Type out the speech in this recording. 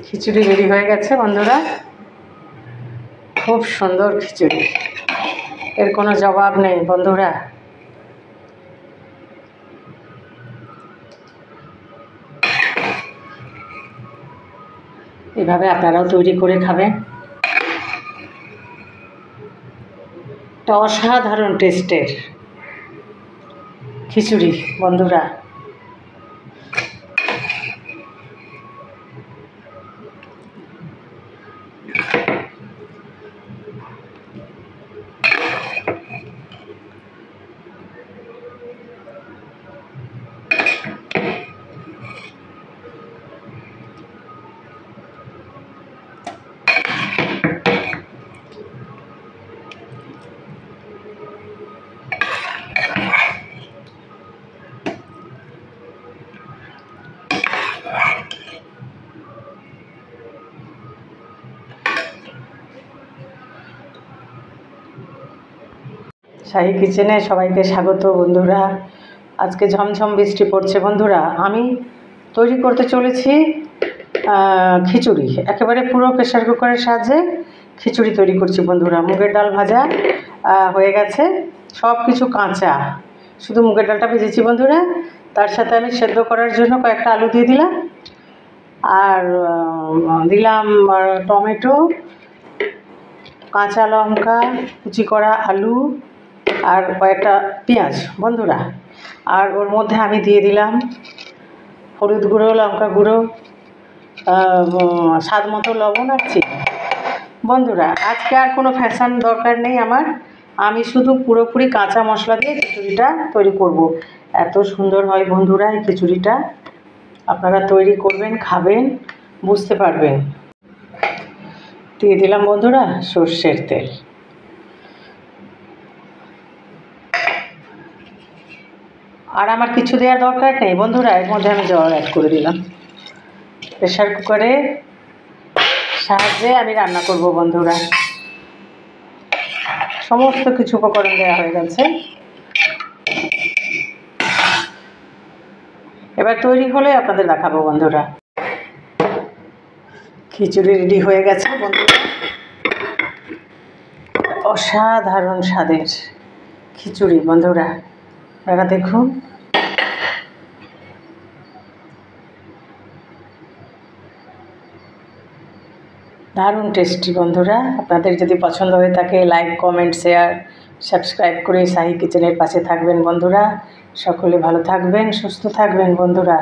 খিচুড়ি ready হয়ে গেছে বন্ধুরা, খুব সুন্দর খিচুড়ি, এর কোনো জবাব নেই বন্ধুরা। এভাবে আপনারাও তৈরি করে খাবেন, একটা অসাধারণ টেস্টের খিচুড়ি বন্ধুরা। শাহী কিচেনে সবাইকে স্বাগত বন্ধুরা। আজকে ঝমঝম বৃষ্টি পড়ছে বন্ধুরা। আমি তৈরি করতে চলেছি খিচুড়ি, একেবারে পুরো প্রেশার কুকারের সাহায্যে খিচুড়ি তৈরি করছি বন্ধুরা। মুগের ডাল ভাজা হয়ে গেছে, সব কিছু কাঁচা, শুধু মুগের ডালটা ভেজেছি বন্ধুরা। তার সাথে আমি সেদ্ধ করার জন্য কয়েকটা আলু দিয়ে দিলাম, আর দিলাম টমেটো, কাঁচা লঙ্কা, কুচি করা আলু, আর কয়েকটা পেঁয়াজ বন্ধুরা। আর ওর মধ্যে আমি দিয়ে দিলাম হলুদ গুঁড়ো, লঙ্কা গুঁড়ো, স্বাদ মতো লবণ আর চিনি বন্ধুরা। আজকে আর কোনো ফ্যাশন দরকার নেই আমার, আমি শুধু পুরোপুরি কাঁচা মশলা দিয়ে খিচুড়িটা তৈরি করব। এত সুন্দর হয় বন্ধুরা এই খিচুড়িটা, আপনারা তৈরি করবেন, খাবেন, বুঝতে পারবেন। দিয়ে দিলাম বন্ধুরা সর্ষের তেল, আর আমার কিছু দেওয়ার দরকার নেই বন্ধুরা। এর মধ্যে আমি জল অ্যাড করে দিলাম। প্রেশার কুকারের সাহায্যে আমি রান্না করব বন্ধুরা। সমস্ত কিছু উপকরণ দেওয়া হয়ে গেছে, এবার তৈরি হলে আপনাদের দেখাবো বন্ধুরা। খিচুড়ি রেডি হয়ে গেছে বন্ধুরা, অসাধারণ স্বাদের খিচুড়ি বন্ধুরা, আপনারা দেখুন। দারুণ টেস্টি বন্ধুরা। আপনাদের যদি পছন্দ হয়ে থাকে লাইক, কমেন্ট, শেয়ার, সাবস্ক্রাইব করে শাহী কিচেনের পাশে থাকবেন বন্ধুরা। সকলে ভালো থাকবেন, সুস্থ থাকবেন বন্ধুরা।